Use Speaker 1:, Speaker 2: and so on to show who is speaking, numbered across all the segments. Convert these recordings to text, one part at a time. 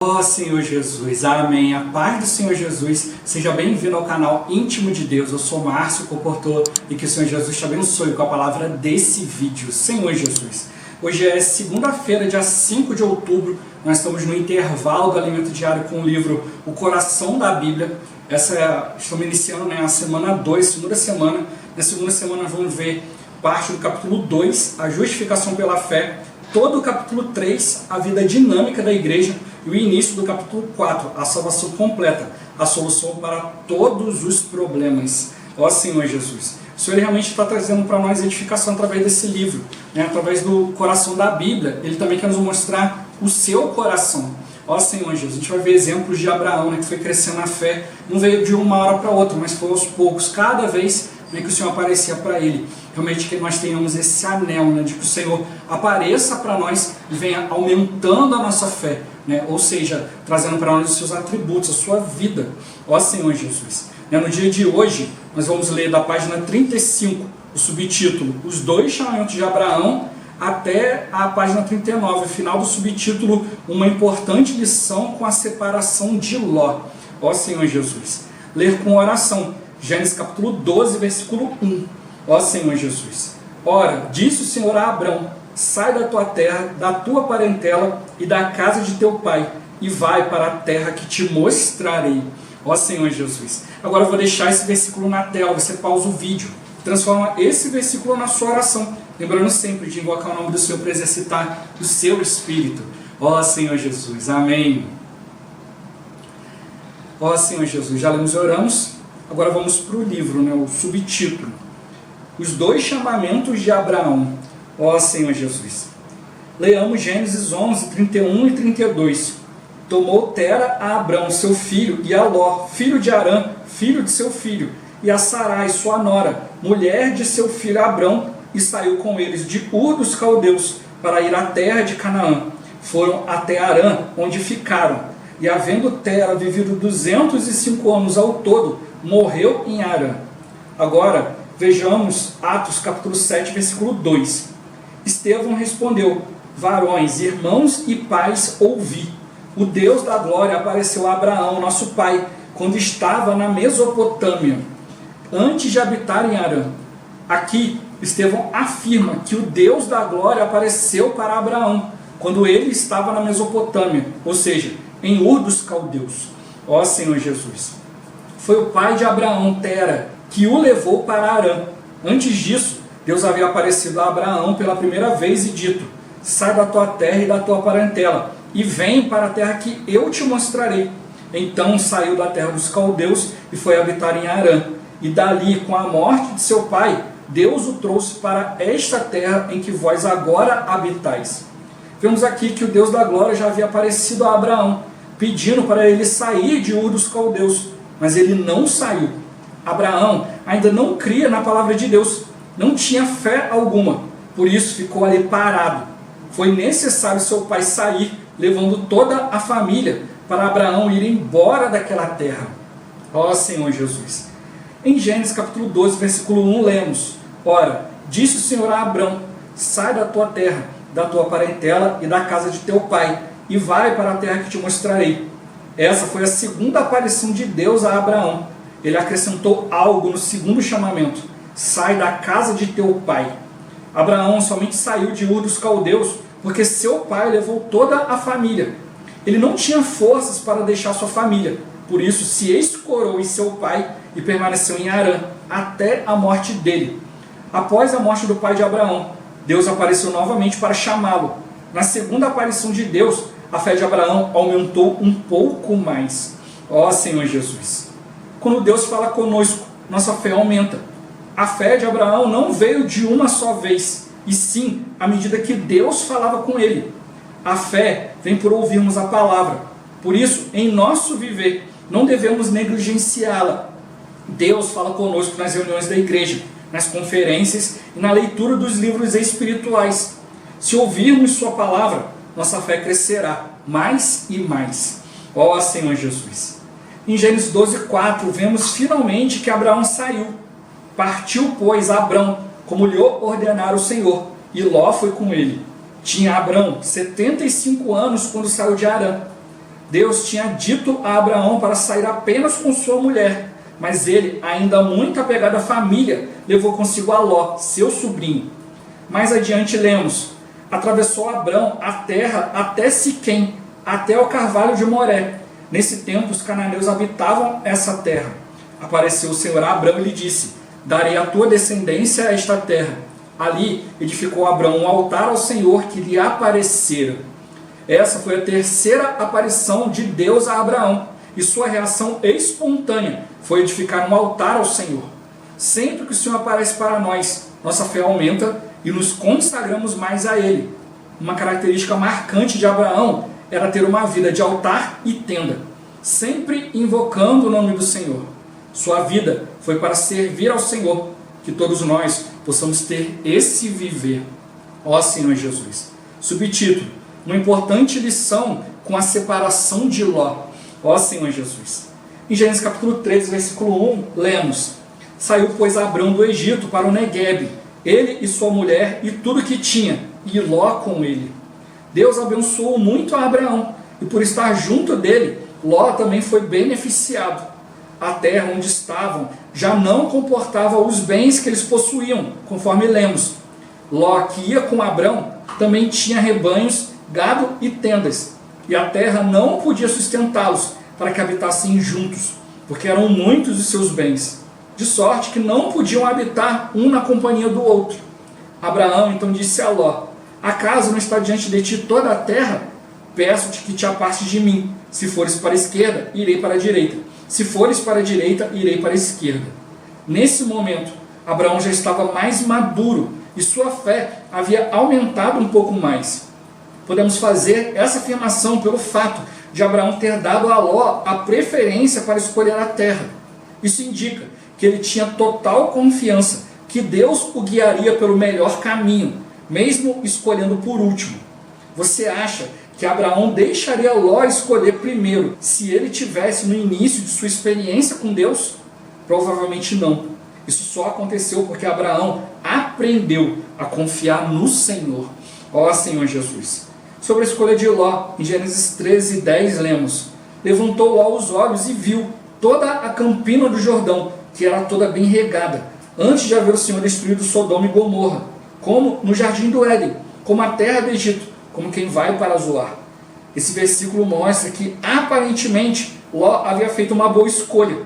Speaker 1: Ó Senhor Jesus, amém. A paz do Senhor Jesus, seja bem-vindo ao canal Íntimo de Deus. Eu sou Márcio Comportor e que o Senhor Jesus te abençoe com a palavra desse vídeo. Senhor Jesus, hoje é segunda-feira, dia 5 de outubro, nós estamos no intervalo do alimento diário com o livro O Coração da Bíblia. Estamos iniciando a semana 2, segunda semana. Na segunda semana nós vamos ver parte do capítulo 2, a justificação pela fé, todo o capítulo 3, a vida dinâmica da igreja, e o início do capítulo 4, a salvação completa, a solução para todos os problemas. Ó Senhor Jesus, o Senhor realmente está trazendo para nós edificação através desse livro, através do coração da Bíblia. Ele também quer nos mostrar o seu coração. Ó Senhor Jesus, a gente vai ver exemplos de Abraão, que foi crescendo na fé, não veio de uma hora para outra, mas foi aos poucos, cada vez que o Senhor aparecia para ele. Realmente que nós tenhamos esse anel, de que o Senhor apareça para nós e venha aumentando a nossa fé, ou seja, trazendo para nós os seus atributos, a sua vida. Ó Senhor Jesus, no dia de hoje nós vamos ler da página 35, o subtítulo Os Dois Chamamentos de Abraão, até a página 39, o final do subtítulo Uma Importante Lição com a Separação de Ló. Ó Senhor Jesus, ler com oração, Gênesis capítulo 12, versículo 1. Ó Senhor Jesus, ora, disse o Senhor a Abrão, sai da tua terra, da tua parentela e da casa de teu pai, e vai para a terra que te mostrarei. Ó Senhor Jesus. Agora eu vou deixar esse versículo na tela, você pausa o vídeo, transforma esse versículo na sua oração, lembrando sempre de invocar o nome do Senhor para exercitar o seu espírito. Ó Senhor Jesus, amém. Ó Senhor Jesus, já lemos e oramos, agora vamos para o livro, o subtítulo. Os dois chamamentos de Abraão. Ó Senhor Jesus. Leamos Gênesis 11, 31 e 32. Tomou Tera a Abrão, seu filho, e a Ló, filho de Arã, filho de seu filho, e a Sarai, sua nora, mulher de seu filho Abrão, e saiu com eles de Ur dos Caldeus, para ir à terra de Canaã. Foram até Arã, onde ficaram. E havendo Tera vivido 205 anos ao todo, morreu em Arã. Agora, vejamos Atos capítulo 7, versículo 2. Estevão respondeu, varões, irmãos e pais, ouvi. O Deus da glória apareceu a Abraão, nosso pai, quando estava na Mesopotâmia, antes de habitar em Arã. Aqui, Estevão afirma que o Deus da glória apareceu para Abraão, quando ele estava na Mesopotâmia, ou seja, em Ur dos Caldeus. Ó Senhor Jesus. Foi o pai de Abraão, Tera, que o levou para Arã. Antes disso, Deus havia aparecido a Abraão pela primeira vez e dito, sai da tua terra e da tua parentela, e vem para a terra que eu te mostrarei. Então saiu da terra dos caldeus e foi habitar em Arã. E dali, com a morte de seu pai, Deus o trouxe para esta terra em que vós agora habitais. Vemos aqui que o Deus da glória já havia aparecido a Abraão, pedindo para ele sair de Ur dos Caldeus, mas ele não saiu. Abraão ainda não cria na palavra de Deus, não tinha fé alguma, por isso ficou ali parado. Foi necessário seu pai sair, levando toda a família, para Abraão ir embora daquela terra. Ó Senhor Jesus. Em Gênesis capítulo 12, versículo 1, lemos, ora, disse o Senhor a Abrão, sai da tua terra, da tua parentela e da casa de teu pai, e vai para a terra que te mostrarei. Essa foi a segunda aparição de Deus a Abraão. Ele acrescentou algo no segundo chamamento, sai da casa de teu pai. Abraão somente saiu de Ur dos Caldeus porque seu pai levou toda a família. Ele não tinha forças para deixar sua família, por isso se escorou em seu pai e permaneceu em Arã até a morte dele. Após a morte do pai de Abraão, Deus apareceu novamente para chamá-lo. Na segunda aparição de Deus, a fé de Abraão aumentou um pouco mais. Ó Senhor Jesus. Quando Deus fala conosco, nossa fé aumenta. A fé de Abraão não veio de uma só vez, e sim à medida que Deus falava com ele. A fé vem por ouvirmos a palavra. Por isso, em nosso viver, não devemos negligenciá-la. Deus fala conosco nas reuniões da igreja, nas conferências e na leitura dos livros espirituais. Se ouvirmos sua palavra, nossa fé crescerá mais e mais. Ó Senhor Jesus. Em Gênesis 12, 4, vemos finalmente que Abraão saiu. Partiu, pois, Abrão, como lhe ordenara o Senhor, e Ló foi com ele. Tinha Abrão 75 anos quando saiu de Arã. Deus tinha dito a Abraão para sair apenas com sua mulher, mas ele, ainda muito apegado à família, levou consigo a Ló, seu sobrinho. Mais adiante lemos: atravessou Abrão a terra até Siquém, até o carvalho de Moré. Nesse tempo os cananeus habitavam essa terra. Apareceu o Senhor a Abrão e lhe disse: darei à tua descendência esta terra. Ali edificou Abrão um altar ao Senhor que lhe aparecera. Essa foi a terceira aparição de Deus a Abraão, e sua reação espontânea foi edificar um altar ao Senhor. Sempre que o Senhor aparece para nós, nossa fé aumenta e nos consagramos mais a Ele. Uma característica marcante de Abraão era ter uma vida de altar e tenda, sempre invocando o nome do Senhor. Sua vida foi para servir ao Senhor. Que todos nós possamos ter esse viver. Ó Senhor Jesus. Subtítulo: uma importante lição com a separação de Ló. Ó Senhor Jesus. Em Gênesis capítulo 13, versículo 1, lemos: saiu, pois, Abrão do Egito para o Neguebe, ele e sua mulher e tudo que tinha, e Ló com ele. Deus abençoou muito a Abraão, e por estar junto dele, Ló também foi beneficiado. A terra onde estavam já não comportava os bens que eles possuíam, conforme lemos. Ló, que ia com Abrão, também tinha rebanhos, gado e tendas, e a terra não podia sustentá-los para que habitassem juntos, porque eram muitos os seus bens, de sorte que não podiam habitar um na companhia do outro. Abraão então disse a Ló: acaso não está diante de ti toda a terra? Peço-te que te apartes de mim. Se fores para a esquerda, irei para a direita. Se fores para a direita, irei para a esquerda. Nesse momento, Abraão já estava mais maduro e sua fé havia aumentado um pouco mais. Podemos fazer essa afirmação pelo fato de Abraão ter dado a Ló a preferência para escolher a terra. Isso indica que ele tinha total confiança que Deus o guiaria pelo melhor caminho, mesmo escolhendo por último. Você acha que Abraão deixaria Ló escolher primeiro se ele tivesse no início de sua experiência com Deus? Provavelmente não. Isso só aconteceu porque Abraão aprendeu a confiar no Senhor. Ó Senhor Jesus. Sobre a escolha de Ló, em Gênesis 13, 10, lemos: levantou Ló os olhos e viu toda a campina do Jordão, que era toda bem regada, antes de haver o Senhor destruído Sodoma e Gomorra, como no jardim do Éden, como a terra do Egito, como quem vai para Zoar. Esse versículo mostra que, aparentemente, Ló havia feito uma boa escolha.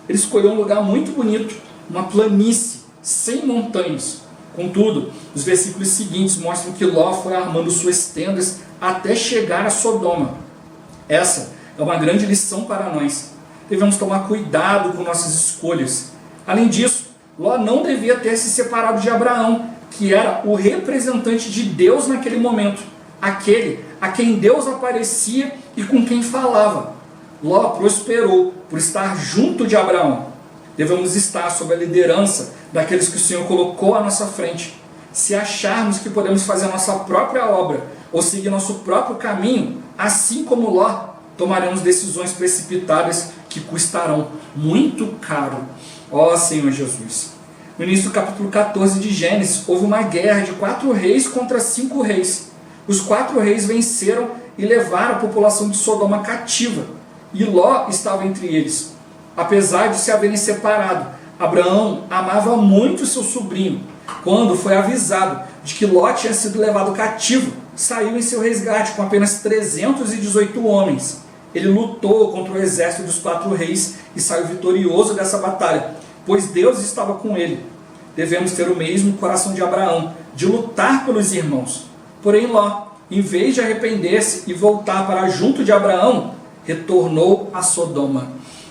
Speaker 1: Ele escolheu um lugar muito bonito, uma planície, sem montanhas. Contudo, os versículos seguintes mostram que Ló foi armando suas tendas até chegar a Sodoma. Essa é uma grande lição para nós. Devemos tomar cuidado com nossas escolhas. Além disso, Ló não devia ter se separado de Abraão, que era o representante de Deus naquele momento, aquele a quem Deus aparecia e com quem falava. Ló prosperou por estar junto de Abraão. Devemos estar sob a liderança daqueles que o Senhor colocou à nossa frente. Se acharmos que podemos fazer a nossa própria obra ou seguir nosso próprio caminho, assim como Ló, tomaremos decisões precipitadas que custarão muito caro. Ó Senhor Jesus. No início do capítulo 14 de Gênesis, houve uma guerra de 4 reis contra 5 reis. Os 4 reis venceram e levaram a população de Sodoma cativa, e Ló estava entre eles. Apesar de se haverem separado, Abraão amava muito seu sobrinho. Quando foi avisado de que Ló tinha sido levado cativo, saiu em seu resgate com apenas 318 homens. Ele lutou contra o exército dos 4 reis e saiu vitorioso dessa batalha, pois Deus estava com ele. Devemos ter o mesmo coração de Abraão, de lutar pelos irmãos. Porém Ló, em vez de arrepender-se e voltar para junto de Abraão, retornou a Sodoma.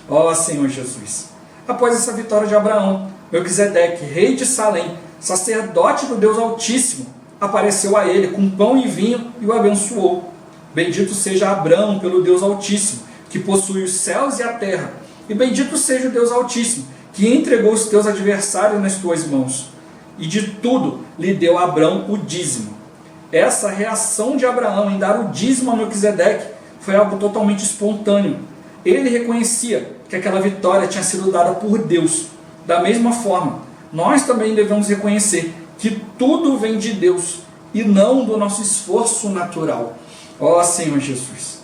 Speaker 1: Ó Senhor Jesus. Após essa vitória de Abraão, Melquisedeque, rei de Salém, sacerdote do Deus Altíssimo, apareceu a ele com pão e vinho e o abençoou. Bendito seja Abraão pelo Deus Altíssimo, que possui os céus e a terra. E bendito seja o Deus Altíssimo, que entregou os teus adversários nas tuas mãos. E de tudo lhe deu a Abraão o dízimo. Essa reação de Abraão em dar o dízimo a Melquisedeque foi algo totalmente espontâneo. Ele reconhecia que aquela vitória tinha sido dada por Deus. Da mesma forma, nós também devemos reconhecer que tudo vem de Deus e não do nosso esforço natural. Ó Senhor Jesus.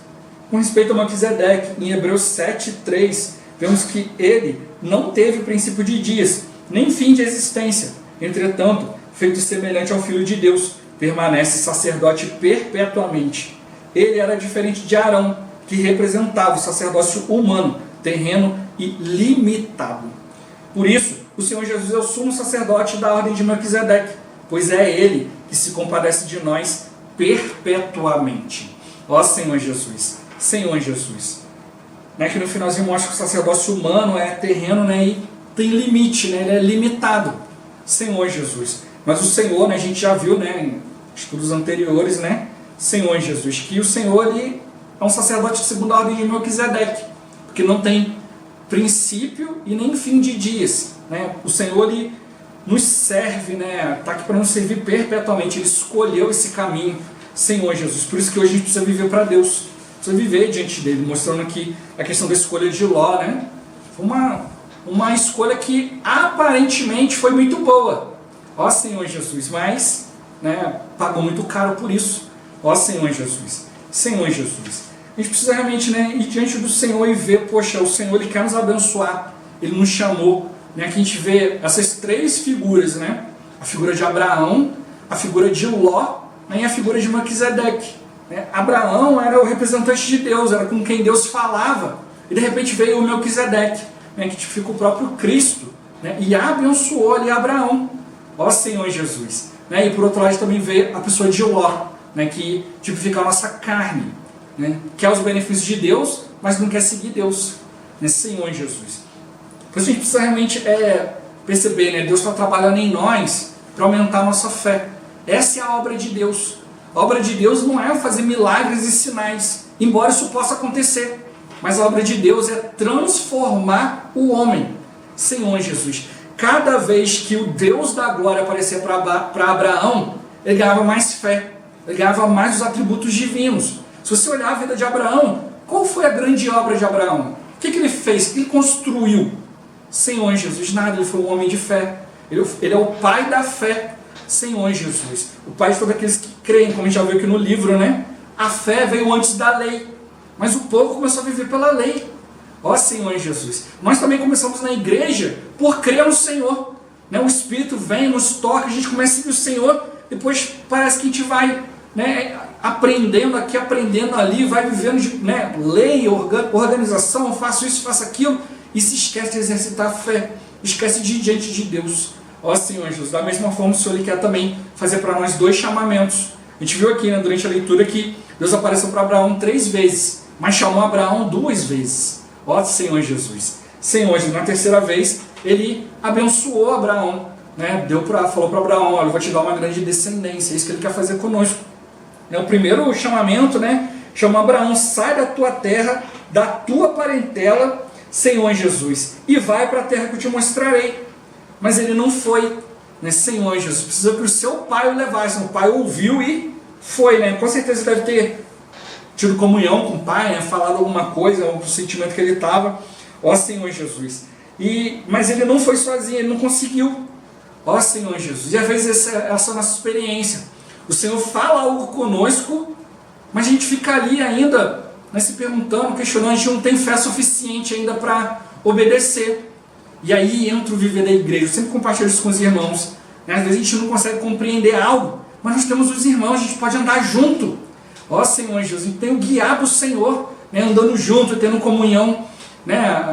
Speaker 1: Com respeito a Melquisedeque, em Hebreus 7:3, vemos que ele não teve princípio de dias, nem fim de existência. Entretanto, feito semelhante ao Filho de Deus, permanece sacerdote perpetuamente. Ele era diferente de Arão, que representava o sacerdócio humano, terreno e limitado. Por isso, o Senhor Jesus é o sumo sacerdote da ordem de Melquisedeque, pois é ele que se compadece de nós perpetuamente. Ó Senhor Jesus, Senhor Jesus. Que no finalzinho mostra que o sacerdócio humano é terreno, e tem limite, ele é limitado. Senhor Jesus. Mas o Senhor, a gente já viu em estudos anteriores, Senhor Jesus, que o Senhor ele é um sacerdote segundo a ordem de Melquisedeque, porque não tem princípio e nem fim de dias. O Senhor ele nos serve, está aqui para nos servir perpetuamente. Ele escolheu esse caminho, Senhor Jesus. Por isso que hoje a gente precisa viver para Deus, precisa viver diante dele, mostrando aqui a questão da escolha de Ló, Foi uma escolha que aparentemente foi muito boa, ó Senhor Jesus, mas pagou muito caro por isso, ó Senhor Jesus, Senhor Jesus. A gente precisa realmente ir diante do Senhor e ver, poxa, o Senhor ele quer nos abençoar, ele nos chamou. Aqui a gente vê essas três figuras, a figura de Abraão, a figura de Ló, e a figura de Melquisedeque. Abraão era o representante de Deus, era com quem Deus falava, e de repente veio o Melquisedeque, que tipifica o próprio Cristo, e abençoou ali Abraão, ó Senhor Jesus. E por outro lado também veio a pessoa de Ló, que tipifica a nossa carne, quer os benefícios de Deus, mas não quer seguir Deus, Senhor Jesus. Por isso a gente precisa realmente perceber, Deus está trabalhando em nós para aumentar a nossa fé. Essa é a obra de Deus. A obra de Deus não é fazer milagres e sinais, embora isso possa acontecer, mas a obra de Deus é transformar o homem. Senhor Jesus, cada vez que o Deus da glória aparecia para Abraão, ele ganhava mais fé, ele ganhava mais os atributos divinos. Se você olhar a vida de Abraão, qual foi a grande obra de Abraão? O que ele fez? O que ele construiu? Senhor Jesus, nada, ele foi um homem de fé. Ele é o pai da fé, Senhor Jesus. O pai de todos aqueles que creem, como a gente já viu aqui no livro, A fé veio antes da lei, mas o povo começou a viver pela lei. Ó Senhor Jesus. Nós também começamos na igreja por crer no Senhor. O Espírito vem, nos toca, a gente começa a seguir o Senhor, depois parece que a gente vai aprendendo aqui, aprendendo ali, vai vivendo de lei, organização, faço isso, faço aquilo, e se esquece de exercitar a fé, esquece de ir diante de Deus. Ó Senhor Jesus, da mesma forma o Senhor ele quer também fazer para nós 2 chamamentos. A gente viu aqui durante a leitura que Deus apareceu para Abraão 3 vezes, mas chamou Abraão 2 vezes. Ó Senhor Jesus. Senhor Jesus, na terceira vez, ele abençoou Abraão, falou para Abraão, olha, eu vou te dar uma grande descendência, é isso que ele quer fazer conosco. O primeiro chamamento, chamou Abraão, sai da tua terra, da tua parentela, Senhor Jesus, e vai para a terra que eu te mostrarei. Mas ele não foi, Senhor Jesus, precisa que o seu pai o levasse. O pai ouviu e foi, Com certeza deve ter tido comunhão com o pai, falado alguma coisa, o sentimento que ele estava, ó Senhor Jesus. Mas ele não foi sozinho, ele não conseguiu, ó Senhor Jesus. E às vezes essa é a nossa experiência. O Senhor fala algo conosco, mas a gente fica ali ainda, se perguntando, questionando, a gente não tem fé suficiente ainda para obedecer. E aí entra o viver da igreja. Eu sempre compartilho isso com os irmãos. Às vezes a gente não consegue compreender algo, mas nós temos os irmãos, a gente pode andar junto. Ó Senhor Jesus, a gente tem o guiar do Senhor, andando junto, tendo comunhão.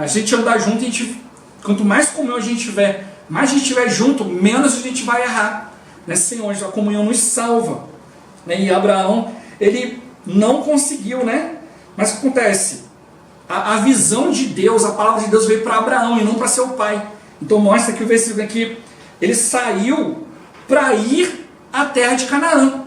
Speaker 1: A gente andar junto, quanto mais comunhão a gente tiver, mais a gente estiver junto, menos a gente vai errar. Senhor, a comunhão nos salva. E Abraão, ele não conseguiu, mas o que acontece? A visão de Deus, a palavra de Deus veio para Abraão e não para seu pai. Então mostra que o versículo aqui, ele saiu para ir à terra de Canaã.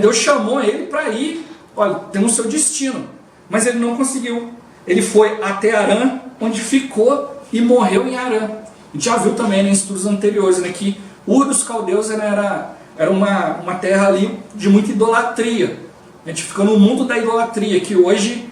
Speaker 1: Deus chamou ele para ir, olha, tem o seu destino, mas ele não conseguiu. Ele foi até Arã, onde ficou e morreu em Arã. A gente já viu também em estudos anteriores que Ur dos Caldeus era uma terra ali de muita idolatria. A gente fica no mundo da idolatria, que hoje,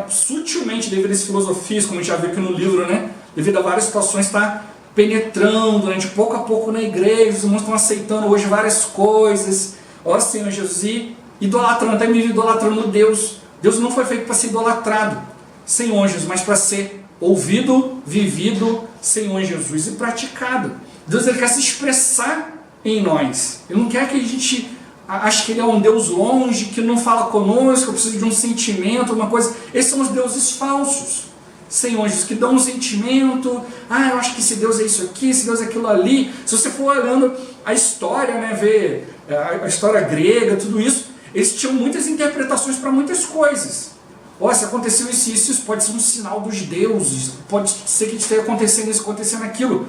Speaker 1: sutilmente, devido a essas filosofias, como a gente já viu aqui no livro, devido a várias situações, está penetrando, de pouco a pouco na igreja, os irmãos estão aceitando hoje várias coisas, ó Senhor Jesus, e idolatrando, até mesmo idolatrando Deus, Deus não foi feito para ser idolatrado, Senhor Jesus, mas para ser ouvido, vivido, Senhor Jesus, e praticado. Deus, ele quer se expressar em nós. Ele não quer que a gente ache que ele é um Deus longe, que não fala conosco, eu preciso de um sentimento, uma coisa. Esses são os deuses falsos, Senhor Jesus, que dão um sentimento. Eu acho que esse Deus é isso aqui, esse Deus é aquilo ali. Se você for olhando a história, né, ver a história grega, tudo isso, eles tinham muitas interpretações para muitas coisas. Se aconteceu isso pode ser um sinal dos deuses, pode ser que esteja acontecendo isso, acontecendo aquilo.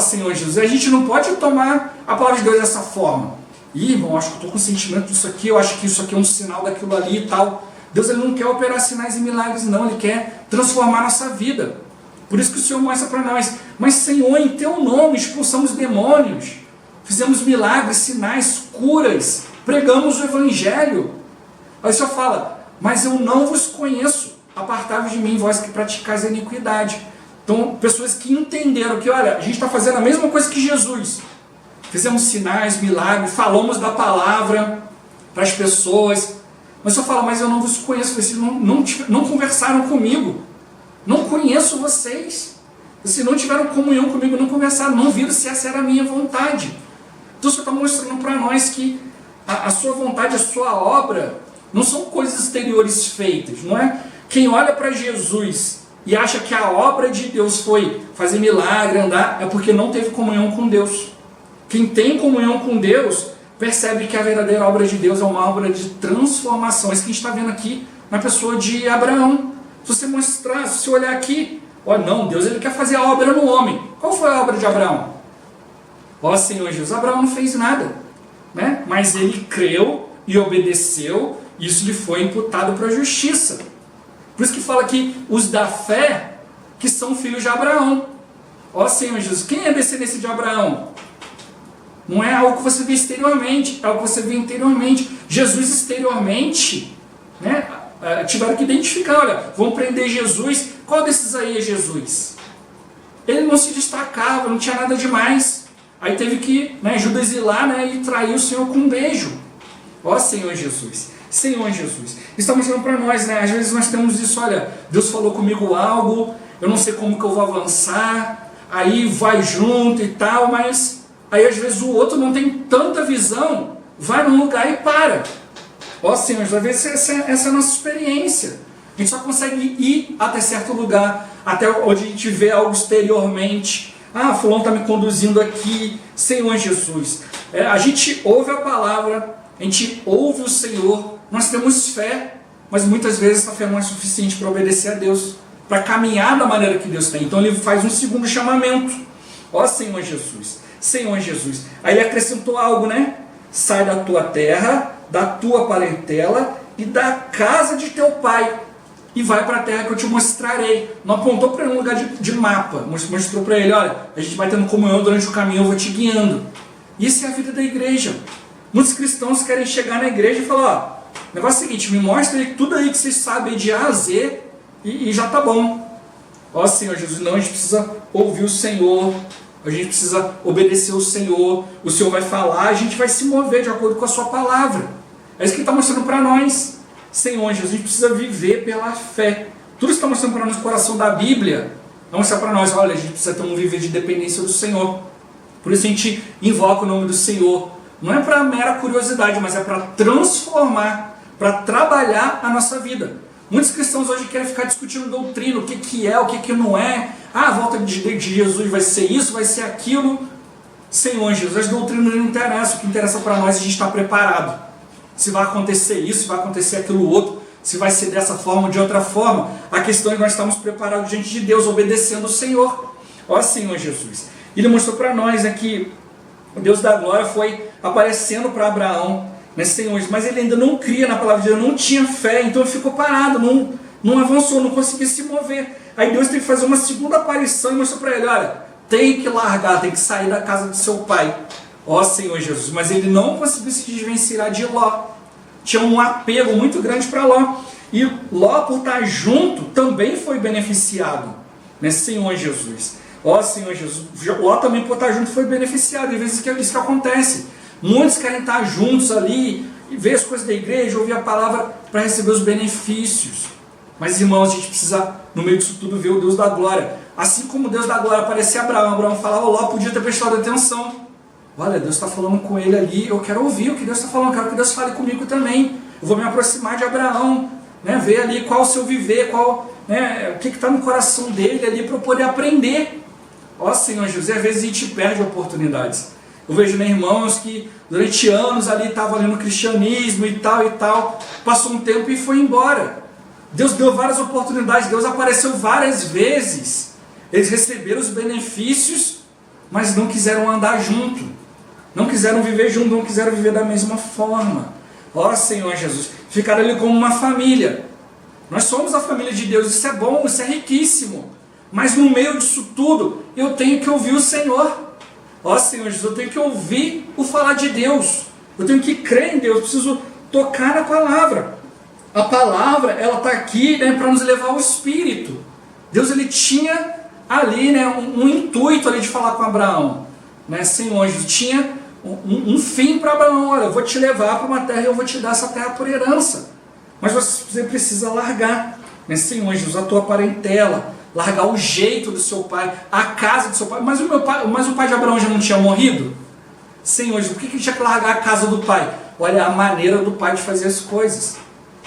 Speaker 1: Senhor Jesus, a gente não pode tomar a palavra de Deus dessa forma. Irmão, acho que eu estou com sentimento disso aqui, eu acho que isso aqui é um sinal daquilo ali e tal. Deus, ele não quer operar sinais e milagres, não, ele quer transformar a nossa vida. Por isso que o Senhor mostra para nós, mas Senhor, em teu nome expulsamos demônios, fizemos milagres, sinais, curas, pregamos o Evangelho. Aí o Senhor fala, mas eu não vos conheço, apartai-vos de mim, vós que praticais a iniquidade. Então, pessoas que entenderam que, olha, a gente está fazendo a mesma coisa que Jesus. Fizemos sinais, milagres, falamos da palavra para as pessoas. Mas o Senhor fala, mas eu não vos conheço, vocês não conversaram comigo. Não conheço vocês. Vocês não tiveram comunhão comigo, não conversaram, não viram se essa era a minha vontade. Então o Senhor está mostrando para nós que a sua vontade, a sua obra, não são coisas exteriores feitas, não é? Quem olha para Jesus e acha que a obra de Deus foi fazer milagre, andar, é porque não teve comunhão com Deus. Quem tem comunhão com Deus, percebe que a verdadeira obra de Deus é uma obra de transformação. Isso que a gente está vendo aqui na pessoa de Abraão. Se você mostrar, se você olhar aqui, não, Deus, ele quer fazer a obra no homem. Qual foi a obra de Abraão? Senhor Jesus, Abraão não fez nada, né? Mas ele creu e obedeceu, e isso lhe foi imputado para a justiça. Por isso que fala que os da fé, que são filhos de Abraão. Senhor Jesus, quem é descendência de Abraão? Não é algo que você vê exteriormente, é algo que você vê interiormente. Jesus exteriormente, né, tiveram que identificar, olha, vão prender Jesus, qual desses aí é Jesus? Ele não se destacava, não tinha nada demais. Aí teve que, Judas ir lá, e trair o Senhor com um beijo. Senhor Jesus, Senhor Jesus. Está mostrando para nós, às vezes nós temos isso, olha, Deus falou comigo algo, eu não sei como que eu vou avançar, aí vai junto e tal, mas aí às vezes o outro não tem tanta visão, vai num lugar e para. Senhor, às vezes essa é a nossa experiência. A gente só consegue ir até certo lugar, até onde a gente vê algo exteriormente. Fulano está me conduzindo aqui, Senhor Jesus. A gente ouve a palavra, a gente ouve o Senhor, nós temos fé, mas muitas vezes a fé não é suficiente para obedecer a Deus, para caminhar da maneira que Deus tem. Então ele faz um segundo chamamento. Senhor Jesus, Senhor Jesus. Aí ele acrescentou algo, Sai da tua terra, da tua parentela e da casa de teu pai, e vai para a terra que eu te mostrarei. Não apontou para ele um lugar de mapa, mostrou para ele, olha, a gente vai tendo comunhão durante o caminho, eu vou te guiando. Isso é a vida da igreja. Muitos cristãos querem chegar na igreja e falar, o negócio é o seguinte, me mostra tudo aí que vocês sabem de A a Z e já tá bom. Senhor Jesus, não, a gente precisa ouvir o Senhor, a gente precisa obedecer o Senhor vai falar, a gente vai se mover de acordo com a sua palavra. É isso que ele está mostrando para nós. Senhor Jesus, a gente precisa viver pela fé. Tudo isso está mostrando para nós no coração da Bíblia, vai mostrar para nós, olha, a gente precisa ter um viver de dependência do Senhor. Por isso a gente invoca o nome do Senhor. Não é para mera curiosidade, mas é para transformar, para trabalhar a nossa vida. Muitos cristãos hoje querem ficar discutindo doutrina, o que é, o que não é. A volta de Jesus vai ser isso, vai ser aquilo. Senhor Jesus, as doutrinas não interessam. O que interessa para nós é a gente estar preparado. Se vai acontecer isso, se vai acontecer aquilo outro, se vai ser dessa forma ou de outra forma. A questão é que nós estamos preparados diante de Deus, obedecendo o Senhor. Senhor Jesus. Ele mostrou para nós que o Deus da glória foi aparecendo para Abraão, Senhor, mas ele ainda não cria na palavra de Deus, não tinha fé, então ele ficou parado, não avançou, não conseguia se mover. Aí Deus teve que fazer uma segunda aparição e mostrou para ele, olha, tem que largar, tem que sair da casa do seu pai. Senhor Jesus, mas ele não conseguiu se desvencilhar de Ló. Tinha um apego muito grande para Ló. E Ló, por estar junto, também foi beneficiado, Senhor Jesus. Senhor Jesus, Ló também por estar junto foi beneficiado. E às vezes é isso que acontece. Muitos querem estar juntos ali, ver as coisas da igreja, ouvir a palavra para receber os benefícios. Mas, irmãos, a gente precisa, no meio disso tudo, ver o Deus da glória. Assim como o Deus da glória aparecia a Abraão, Abraão falava, Ló podia ter prestado atenção. Olha, Deus está falando com ele ali, eu quero ouvir o que Deus está falando, eu quero que Deus fale comigo também. Eu vou me aproximar de Abraão, né, ver ali qual o seu viver, qual, né, o que está no coração dele ali para eu poder aprender. Ó Senhor Jesus, às vezes a gente perde oportunidades. Eu vejo, né, irmãos que durante anos ali estavam ali no cristianismo e tal, passou um tempo e foi embora. Deus deu várias oportunidades, Deus apareceu várias vezes. Eles receberam os benefícios, mas não quiseram andar junto. Não quiseram viver junto, não quiseram viver da mesma forma. Ó Senhor Jesus, ficaram ali como uma família. Nós somos a família de Deus, isso é bom, isso é riquíssimo. Mas no meio disso tudo, eu tenho que ouvir o Senhor. Ó Senhor Jesus, eu tenho que ouvir o falar de Deus. Eu tenho que crer em Deus, eu preciso tocar na palavra. A palavra, ela está aqui, né, para nos levar ao Espírito. Deus, ele tinha ali, né, um intuito ali de falar com Abraão. Né, Senhor Jesus, tinha um fim para Abraão. Olha, eu vou te levar para uma terra e eu vou te dar essa terra por herança. Mas você precisa largar, né, Senhor Jesus, a tua parentela, largar o jeito do seu pai, a casa do seu pai. Mas o pai de Abraão já não tinha morrido? Senhor Jesus, por que ele tinha que largar a casa do pai? Olha a maneira do pai de fazer as coisas.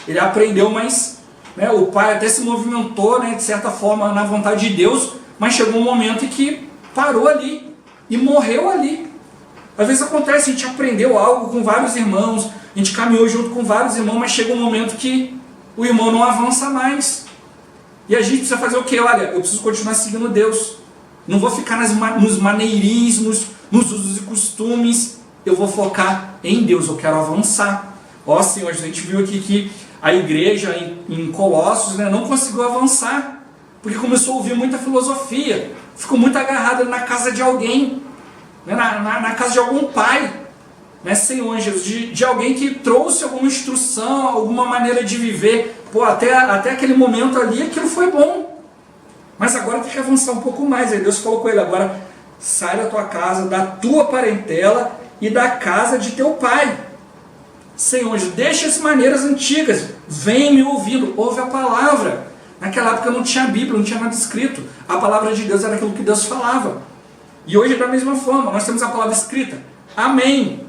Speaker 1: Ele aprendeu, mas, né, o pai até se movimentou, né, de certa forma na vontade de Deus, mas chegou um momento em que parou ali e morreu ali. Às vezes acontece, a gente aprendeu algo com vários irmãos, a gente caminhou junto com vários irmãos, mas chega um momento que o irmão não avança mais. E a gente precisa fazer o quê? Olha, eu preciso continuar seguindo Deus. Não vou ficar nos maneirismos, nos usos e costumes. Eu vou focar em Deus, eu quero avançar. Ó Senhor, a gente viu aqui que a igreja em Colossos, né, não conseguiu avançar, porque começou a ouvir muita filosofia, ficou muito agarrada na casa de alguém, né, na casa de algum pai, né, Senhor Jesus, de alguém que trouxe alguma instrução, alguma maneira de viver. Pô, até aquele momento ali aquilo foi bom, mas agora tem que avançar um pouco mais. Aí Deus falou com ele, agora sai da tua casa, da tua parentela e da casa de teu pai. Senhor, deixa as maneiras antigas, vem me ouvindo, ouve a palavra. Naquela época não tinha Bíblia, não tinha nada escrito. A palavra de Deus era aquilo que Deus falava. E hoje é da mesma forma, nós temos a palavra escrita. Amém.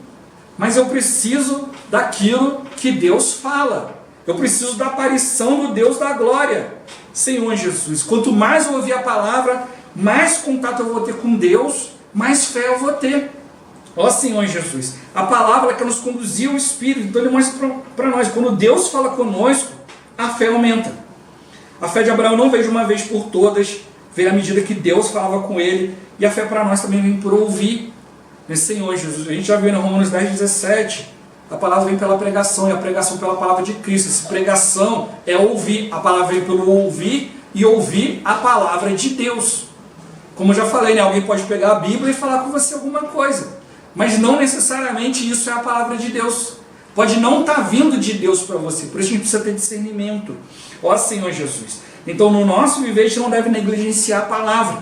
Speaker 1: Mas eu preciso daquilo que Deus fala. Eu preciso da aparição do Deus da glória. Senhor Jesus, quanto mais eu ouvir a palavra, mais contato eu vou ter com Deus, mais fé eu vou ter. Ó Senhor Jesus, a palavra que nos conduzia ao Espírito, então ele mostra para nós, quando Deus fala conosco, a fé aumenta. A fé de Abraão não veio de uma vez por todas, veio à medida que Deus falava com ele, e a fé para nós também vem por ouvir. Senhor Jesus, a gente já viu em Romanos 10:17, a palavra vem pela pregação, e a pregação pela palavra de Cristo. Essa pregação é ouvir, a palavra vem pelo ouvir, e ouvir a palavra de Deus. Como eu já falei, né, alguém pode pegar a Bíblia e falar com você alguma coisa, mas não necessariamente isso é a palavra de Deus. Pode não estar vindo de Deus para você. Por isso a gente precisa ter discernimento. Ó Senhor Jesus. Então no nosso viver a gente não deve negligenciar a palavra.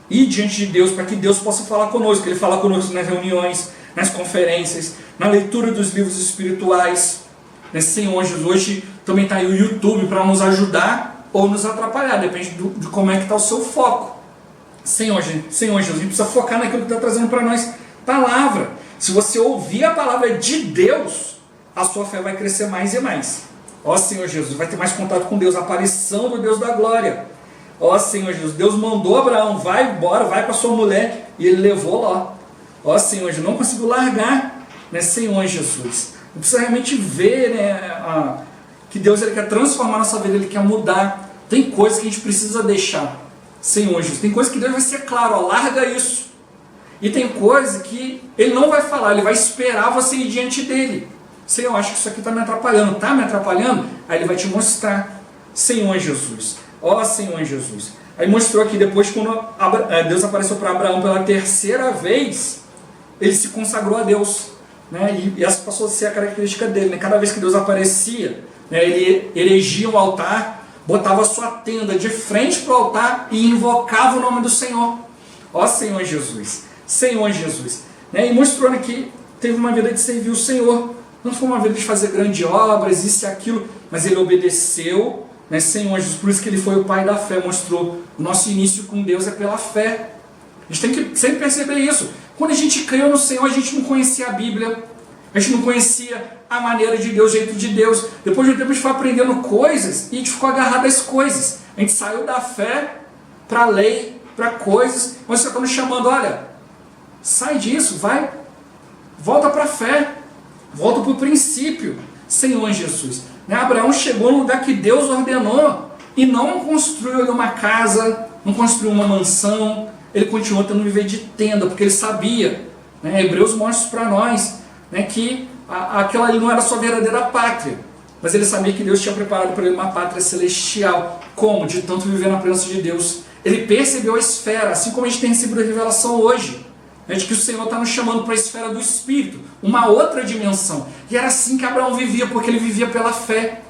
Speaker 1: Ir diante de Deus para que Deus possa falar conosco. Ele fala conosco nas reuniões, nas conferências, na leitura dos livros espirituais. Senhor Jesus, hoje também está aí o YouTube para nos ajudar ou nos atrapalhar. Depende de como é que está o seu foco. Senhor Jesus, a gente precisa focar naquilo que está trazendo para nós palavra. Se você ouvir a palavra de Deus, a sua fé vai crescer mais e mais. Ó Senhor Jesus, vai ter mais contato com Deus, a aparição do Deus da glória. Ó Senhor Jesus, Deus mandou Abraão, vai embora, vai com a sua mulher, e ele levou lá. Ó Senhor Jesus, não conseguiu largar, né, Senhor Jesus. Não precisa realmente ver, né, que Deus ele quer transformar a nossa vida, ele quer mudar. Tem coisas que a gente precisa deixar, Senhor Jesus. Tem coisas que Deus vai ser claro, ó, larga isso. E tem coisa que ele não vai falar, ele vai esperar você ir diante dele. Senhor, eu acho que isso aqui está me atrapalhando. Está me atrapalhando? Aí ele vai te mostrar. Senhor Jesus. Ó Senhor Jesus. Aí mostrou aqui depois, quando Deus apareceu para Abraão pela terceira vez, ele se consagrou a Deus. Né? E essa passou a ser a característica dele. Né? Cada vez que Deus aparecia, né, ele erigia o altar, botava a sua tenda de frente para o altar e invocava o nome do Senhor. Ó Senhor Jesus. Senhor Jesus, né? E mostrando que teve uma vida de servir o Senhor. Não foi uma vida de fazer grandes obras, isso e aquilo, mas ele obedeceu, né, Senhor Jesus. Por isso que ele foi o pai da fé, mostrou o nosso início com Deus é pela fé. A gente tem que sempre perceber isso. Quando a gente creu no Senhor, a gente não conhecia a Bíblia, a gente não conhecia a maneira de Deus, o jeito de Deus. Depois de um tempo a gente foi aprendendo coisas e a gente ficou agarrado às coisas. A gente saiu da fé para a lei, para coisas. Mas você está nos chamando, olha, sai disso, vai, volta para a fé, volta para o princípio, Senhor Jesus. Né? Abraão chegou no lugar que Deus ordenou e não construiu uma casa, não construiu uma mansão. Ele continuou tendo que viver de tenda, porque ele sabia, né? Hebreus mostra para nós, né, que aquela ali não era a sua verdadeira pátria, mas ele sabia que Deus tinha preparado para ele uma pátria celestial. Como? De tanto viver na presença de Deus. Ele percebeu a esfera, assim como a gente tem recebido a revelação hoje, né, de que o Senhor está nos chamando para a esfera do Espírito, uma outra dimensão. E era assim que Abraão vivia, porque ele vivia pela fé.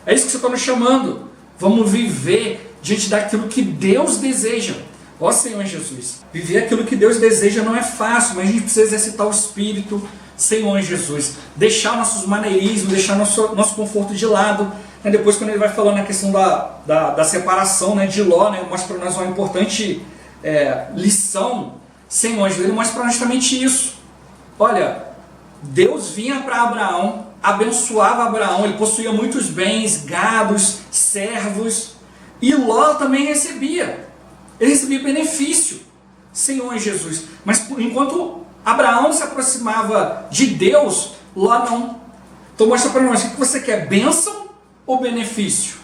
Speaker 1: É isso que você está nos chamando. Vamos viver diante daquilo que Deus deseja. Ó Senhor Jesus, viver aquilo que Deus deseja não é fácil, mas a gente precisa exercitar o Espírito, Senhor Jesus, deixar nossos maneirismos, deixar nosso conforto de lado. Depois, quando ele vai falando na questão da separação, né, de Ló, né, mostra para nós uma importante lição. Senhor Jesus, ele mostra para nós justamente isso. Olha, Deus vinha para Abraão, abençoava Abraão, ele possuía muitos bens, gados, servos, e Ló também recebia. Ele recebia benefício, Senhor Jesus. Mas enquanto Abraão se aproximava de Deus, Ló não. Então mostra para nós, o que você quer, bênção ou benefício?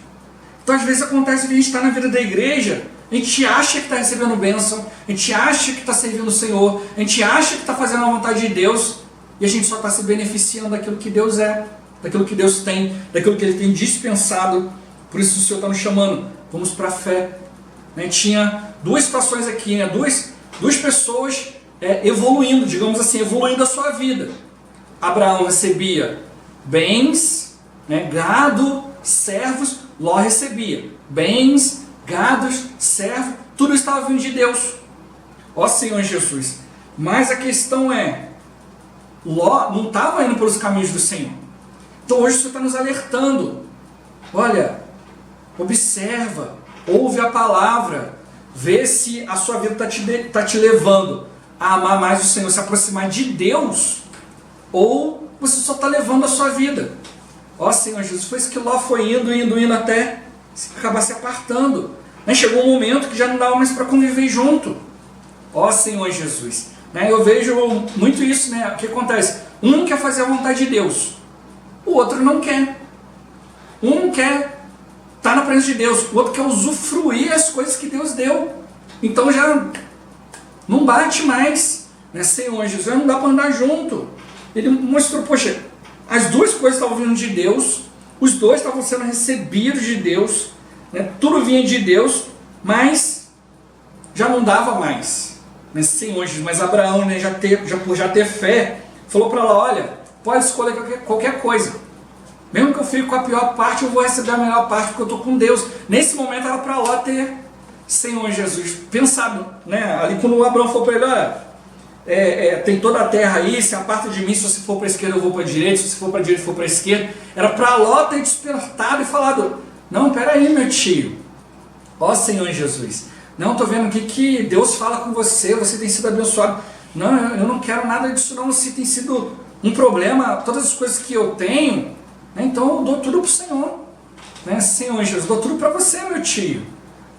Speaker 1: Então às vezes acontece que a gente está na vida da igreja, a gente acha que está recebendo bênção, a gente acha que está servindo o Senhor, a gente acha que está fazendo a vontade de Deus, e a gente só está se beneficiando daquilo que Deus é, daquilo que Deus tem, daquilo que Ele tem dispensado. Por isso o Senhor está nos chamando, vamos para a fé. Tinha duas situações aqui, né? duas pessoas evoluindo, digamos assim, evoluindo a sua vida. Abraão recebia bens, né, gado, servos. Ló recebia bens, gados, servos, tudo estava vindo de Deus. Ó Senhor Jesus. Mas a questão é, Ló não estava indo pelos caminhos do Senhor. Então hoje o Senhor está nos alertando. Olha, observa, ouve a palavra, vê se a sua vida está te levando a amar mais o Senhor, se aproximar de Deus, ou você só está levando a sua vida. Ó Senhor Jesus, foi isso que Ló foi indo até acabar se apartando. Chegou um momento que já não dava mais para conviver junto. Ó Senhor Jesus. Eu vejo muito isso, né? O que acontece? Um quer fazer a vontade de Deus, o outro não quer. Um quer estar na presença de Deus, o outro quer usufruir as coisas que Deus deu. Então já não bate mais, né? Senhor Jesus, não dá para andar junto. Ele mostrou, poxa, as duas coisas estavam vindo de Deus, os dois estavam sendo recebidos de Deus, né? Tudo vinha de Deus, mas já não dava mais, né? Senhor Jesus, mas Abraão, né, por já ter fé, falou para ela, olha, pode escolher qualquer coisa. Mesmo que eu fique com a pior parte, eu vou receber a melhor parte, porque eu estou com Deus. Nesse momento era para Ló ter, Senhor Jesus, pensado, né? Ali quando o Abraão falou para ele, olha, tem toda a terra aí, se aparta de mim, se você for para a esquerda eu vou para a direita, se você for para a direita eu vou para a esquerda. Era para Ló ter despertado e falado, não, peraí meu tio, ó Senhor Jesus, não, estou vendo aqui que Deus fala com você, você tem sido abençoado. Não, eu não quero nada disso não, você tem sido um problema, todas as coisas que eu tenho, né? Então eu dou tudo para o Senhor, né? Senhor Jesus, dou tudo para você meu tio,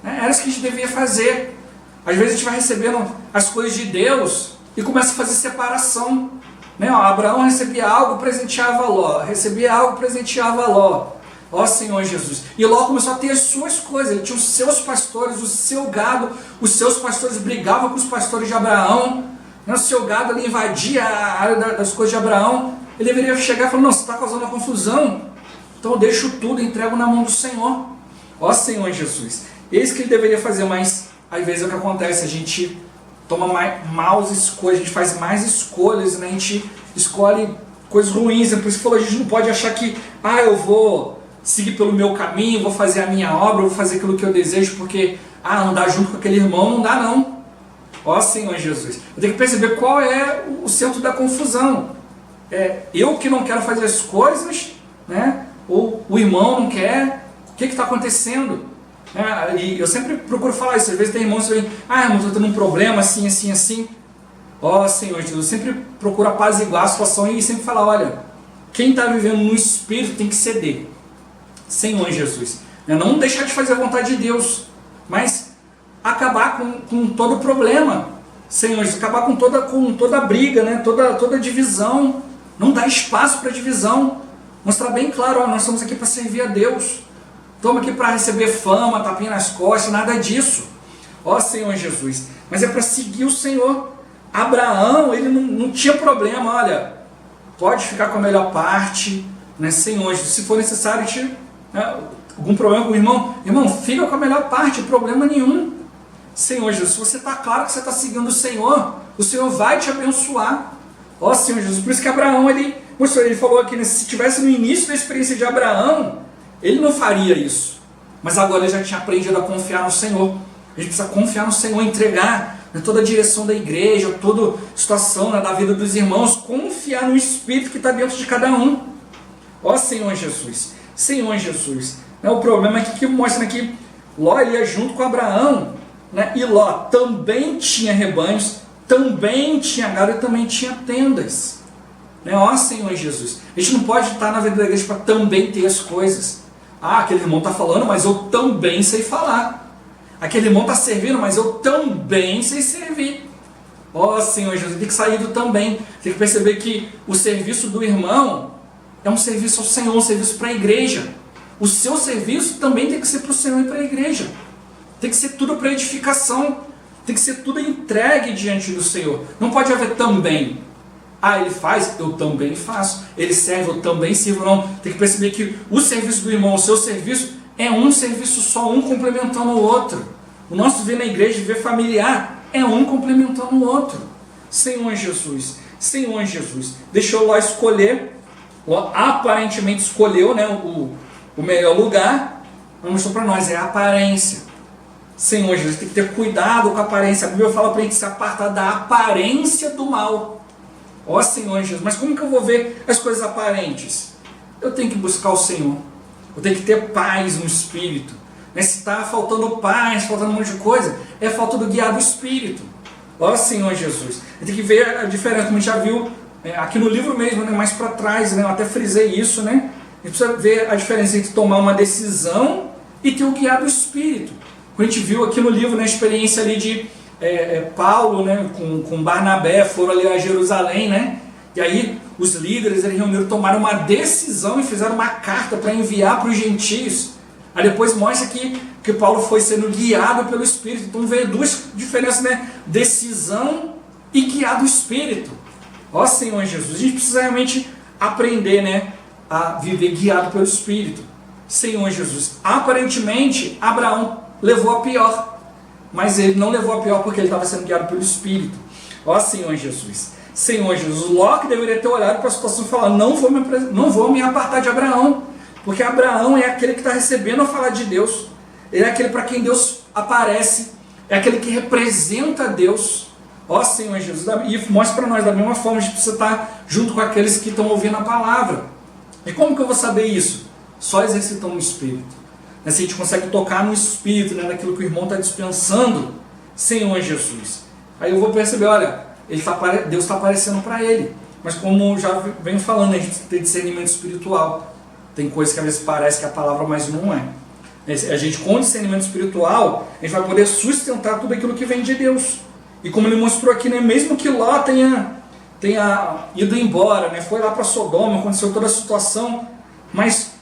Speaker 1: né? Era isso que a gente devia fazer. Às vezes a gente vai recebendo as coisas de Deus e começa a fazer separação, né? Abraão recebia algo, presenteava Ló, recebia algo, presenteava Ló. Ó Senhor Jesus. E Ló começou a ter as suas coisas, ele tinha os seus pastores, o seu gado, os seus pastores brigavam com os pastores de Abraão, né? O seu gado ali invadia a área das coisas de Abraão. Ele deveria chegar e falar, não, você está causando uma confusão, então eu deixo tudo e entrego na mão do Senhor. Ó Senhor Jesus. Eis que ele deveria fazer, mas às vezes é o que acontece, a gente toma maus escolhas, a gente faz mais escolhas, né? A gente escolhe coisas ruins, por isso que falou, a gente não pode achar que, eu vou seguir pelo meu caminho, vou fazer a minha obra, vou fazer aquilo que eu desejo, porque, andar junto com aquele irmão não dá não. Ó Senhor Jesus, eu tenho que perceber qual é o centro da confusão. eu que não quero fazer as coisas, né? Ou o irmão não quer, o que está acontecendo? E eu sempre procuro falar isso, às vezes tem irmãos que vêm, irmão, estou tendo um problema assim, assim, assim. Senhor Jesus, eu sempre procuro apaziguar a situação e sempre falar, olha, quem está vivendo no Espírito tem que ceder. Senhor Jesus, não deixar de fazer a vontade de Deus, mas acabar com todo o problema. Senhor Jesus, acabar com toda a briga, né? toda a divisão. Não dá espaço para divisão. Mostrar bem claro, nós estamos aqui para servir a Deus. Estamos aqui para receber fama, tapinha nas costas, nada disso. Senhor Jesus, mas é para seguir o Senhor. Abraão, ele não tinha problema, olha, pode ficar com a melhor parte, né, Senhor, se for necessário, algum problema com o irmão, fica com a melhor parte, problema nenhum. Senhor Jesus, se você está claro que você está seguindo o Senhor vai te abençoar. Senhor Jesus, por isso que Abraão, ele falou aqui, né, se estivesse no início da experiência de Abraão, ele não faria isso, mas agora ele já tinha aprendido a confiar no Senhor. A gente precisa confiar no Senhor, entregar toda a direção da igreja, toda a situação, né, da vida dos irmãos, confiar no Espírito que está dentro de cada um. Senhor Jesus, Senhor Jesus. O problema é que mostra que Ló ia junto com Abraão, né, e Ló também tinha rebanhos, também tinha gado e também tinha tendas. Senhor Jesus, a gente não pode estar na vida da igreja para também ter as coisas. Aquele irmão está falando, mas eu também sei falar. Aquele irmão está servindo, mas eu também sei servir. Senhor Jesus, tem que sair do também. Tem que perceber que o serviço do irmão é um serviço ao Senhor, um serviço para a igreja. O seu serviço também tem que ser para o Senhor e para a igreja. Tem que ser tudo para edificação. Tem que ser tudo entregue diante do Senhor. Não pode haver também. Ele faz, eu também faço. Ele serve, eu também sirvo. Não. Tem que perceber que o serviço do irmão, o seu serviço, é um serviço só, um complementando o outro. O nosso viver na igreja, viver familiar, é um complementando o outro. Senhor Jesus, Senhor Jesus, deixou Ló escolher. Ló aparentemente escolheu, né, o melhor lugar, mas mostrou para nós, é a aparência. Senhor Jesus, tem que ter cuidado com a aparência. A Bíblia fala para a gente se apartar da aparência do mal. Senhor Jesus, mas como que eu vou ver as coisas aparentes? Eu tenho que buscar o Senhor. Eu tenho que ter paz no Espírito. Se está faltando paz, faltando um monte de coisa, é falta do guiar do Espírito. Senhor Jesus. Eu tenho que ver a diferença, como a gente já viu aqui no livro mesmo, né, mais para trás, né, eu até frisei isso, né? A gente precisa ver a diferença entre tomar uma decisão e ter o guiar do Espírito. Quando a gente viu aqui no livro, né, a experiência ali de Paulo, né, com Barnabé, foram ali a Jerusalém, né? E aí os líderes eles reuniram, tomaram uma decisão e fizeram uma carta para enviar para os gentios. Aí depois mostra que Paulo foi sendo guiado pelo Espírito. Então veio duas diferenças, né? Decisão e guiar do Espírito. Senhor Jesus, a gente precisa realmente aprender, né, a viver guiado pelo Espírito. Senhor Jesus, aparentemente Abraão levou a pior, mas ele não levou a pior porque ele estava sendo guiado pelo Espírito. Senhor Jesus, Senhor Jesus, Ló que deveria ter olhado para a situação e falar, não vou me apartar de Abraão, porque Abraão é aquele que está recebendo a falar de Deus, ele é aquele para quem Deus aparece, é aquele que representa Deus. Senhor Jesus, e mostra para nós, da mesma forma, a gente precisa estar junto com aqueles que estão ouvindo a palavra. E como que eu vou saber isso? Só exercitando o Espírito. Se a gente consegue tocar no Espírito, né, naquilo que o irmão está dispensando, Senhor Jesus, aí eu vou perceber, olha, Deus está aparecendo para ele. Mas como já venho falando, a gente tem discernimento espiritual. Tem coisas que às vezes parece que é a palavra, mas não é. A gente, com discernimento espiritual, a gente vai poder sustentar tudo aquilo que vem de Deus. E como ele mostrou aqui, né, mesmo que Ló tenha ido embora, né, foi lá para Sodoma, aconteceu toda a situação, mas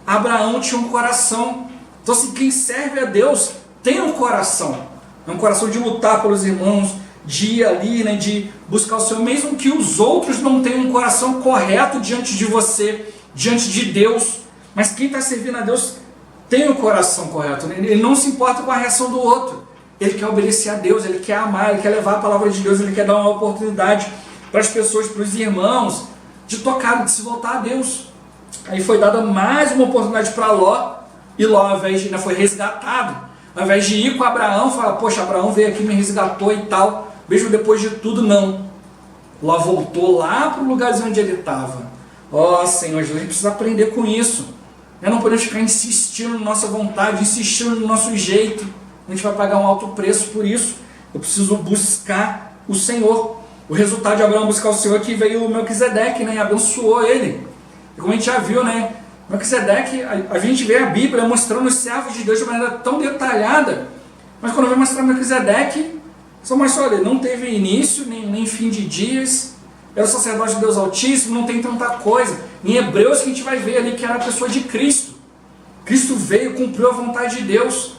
Speaker 1: Abraão tinha um coração. Então, assim, quem serve a Deus tem um coração. É um coração de lutar pelos irmãos, de ir ali, né, de buscar o Senhor, mesmo que os outros não tenham um coração correto diante de você, diante de Deus. Mas quem está servindo a Deus tem o coração correto, né? Ele não se importa com a reação do outro. Ele quer obedecer a Deus, ele quer amar, ele quer levar a palavra de Deus, ele quer dar uma oportunidade para as pessoas, para os irmãos, de tocar, de se voltar a Deus. Aí foi dada mais uma oportunidade para Ló, e Ló, ao invés de, né, foi resgatado. Ao invés de ir com Abraão, falar, poxa, Abraão veio aqui, me resgatou e tal, mesmo depois de tudo, não. Ló voltou lá para o lugarzinho onde ele estava. Ó Senhor Jesus, a gente precisa aprender com isso. Não podemos ficar insistindo na nossa vontade, insistindo no nosso jeito. A gente vai pagar um alto preço por isso. Eu preciso buscar o Senhor. O resultado de Abraão buscar o Senhor é que veio o Melquisedeque, né, e abençoou ele. E como a gente já viu, né, Melquisedeque, a gente vê a Bíblia mostrando os servos de Deus de maneira tão detalhada, mas quando vai mostrar Melquisedeque, só mostra, olha, não teve início, nem fim de dias, era o sacerdote de Deus Altíssimo, não tem tanta coisa. Em Hebreus que a gente vai ver ali que era a pessoa de Cristo. Cristo veio, cumpriu a vontade de Deus.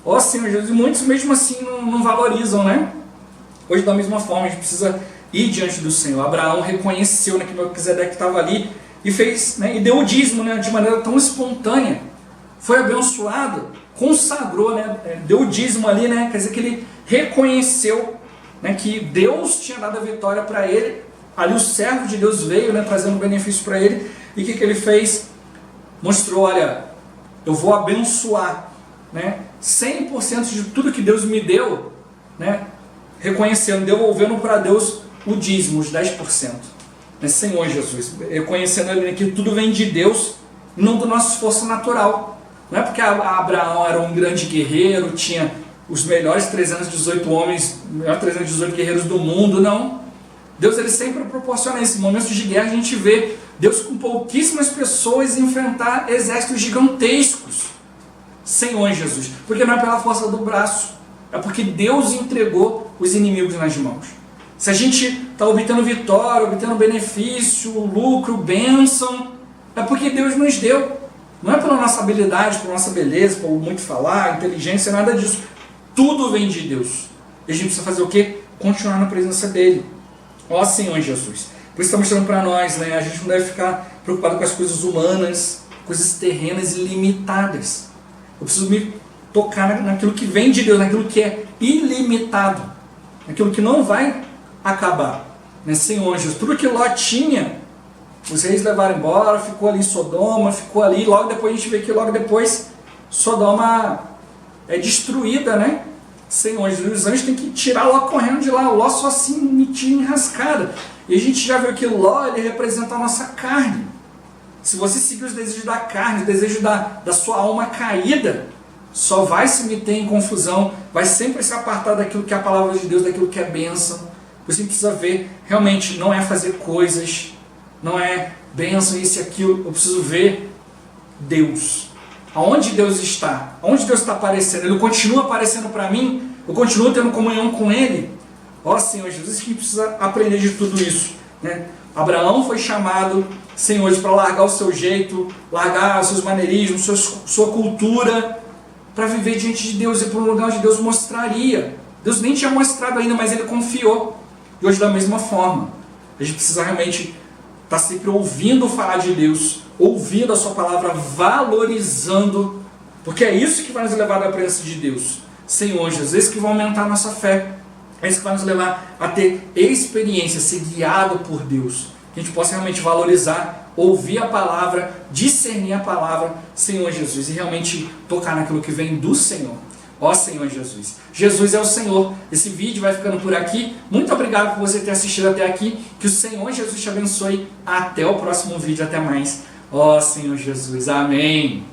Speaker 1: Ó Senhor Jesus, e muitos mesmo assim não valorizam, né? Hoje da mesma forma, a gente precisa ir diante do Senhor. Abraão reconheceu, né, que Melquisedeque estava ali e fez, né, e deu o dízimo, né, de maneira tão espontânea. Foi abençoado, consagrou, né, deu o dízimo ali, né, quer dizer que ele reconheceu, né, que Deus tinha dado a vitória para ele. Ali o servo de Deus veio, né, trazendo benefício para ele. E o que ele fez? Mostrou, olha, eu vou abençoar, né, 100% de tudo que Deus me deu, né, reconhecendo, devolvendo para Deus o dízimo, os 10%. Né, Senhor Jesus, reconhecendo ali que tudo vem de Deus, não do nosso esforço natural. Não é porque Abraão era um grande guerreiro, tinha os melhores 318 homens, os melhores 318 guerreiros do mundo, não. Deus ele sempre proporciona isso. Em momentos de guerra a gente vê Deus com pouquíssimas pessoas enfrentar exércitos gigantescos. Senhor Jesus, porque não é pela força do braço, é porque Deus entregou os inimigos nas mãos. Se a gente está obtendo vitória, obtendo benefício, lucro, bênção, é porque Deus nos deu. Não é pela nossa habilidade, pela nossa beleza, por muito falar, inteligência, nada disso. Tudo vem de Deus. E a gente precisa fazer o quê? Continuar na presença dEle. Ó Senhor Jesus. Por isso está mostrando para nós, né? A gente não deve ficar preocupado com as coisas humanas, coisas terrenas e limitadas. Eu preciso me tocar naquilo que vem de Deus, naquilo que é ilimitado, naquilo que não vai acabar. Né? Senhor Jesus, tudo que Ló tinha, os reis levaram embora, ficou ali em Sodoma, ficou ali, logo depois a gente vê que logo depois Sodoma é destruída, né? Senhor Jesus, os anjos têm que tirar Ló correndo de lá, o Ló só se metia enrascada. E a gente já viu que Ló, ele representa a nossa carne. Se você seguir os desejos da carne, os desejos da sua alma caída, só vai se meter em confusão, vai sempre se apartar daquilo que é a palavra de Deus, daquilo que é bênção. Você precisa ver, realmente, não é fazer coisas, não é bênção, isso e aquilo. Eu preciso ver Deus. Aonde Deus está? Aonde Deus está aparecendo? Ele continua aparecendo para mim? Eu continuo tendo comunhão com Ele? Ó Senhor Jesus, a gente precisa aprender de tudo isso, né? Abraão foi chamado, Senhor, para largar o seu jeito, largar os seus maneirismos, sua cultura, para viver diante de Deus e para um lugar onde Deus mostraria. Deus nem tinha mostrado ainda, mas Ele confiou. E hoje da mesma forma, a gente precisa realmente estar sempre ouvindo falar de Deus, ouvindo a sua palavra, valorizando, porque é isso que vai nos levar à presença de Deus. Senhor Jesus, é isso que vai aumentar a nossa fé, é isso que vai nos levar a ter experiência, ser guiado por Deus, que a gente possa realmente valorizar, ouvir a palavra, discernir a palavra, Senhor Jesus, e realmente tocar naquilo que vem do Senhor. Ó Senhor Jesus. Jesus é o Senhor. Esse vídeo vai ficando por aqui. Muito obrigado por você ter assistido até aqui. Que o Senhor Jesus te abençoe. Até o próximo vídeo. Até mais. Ó Senhor Jesus. Amém.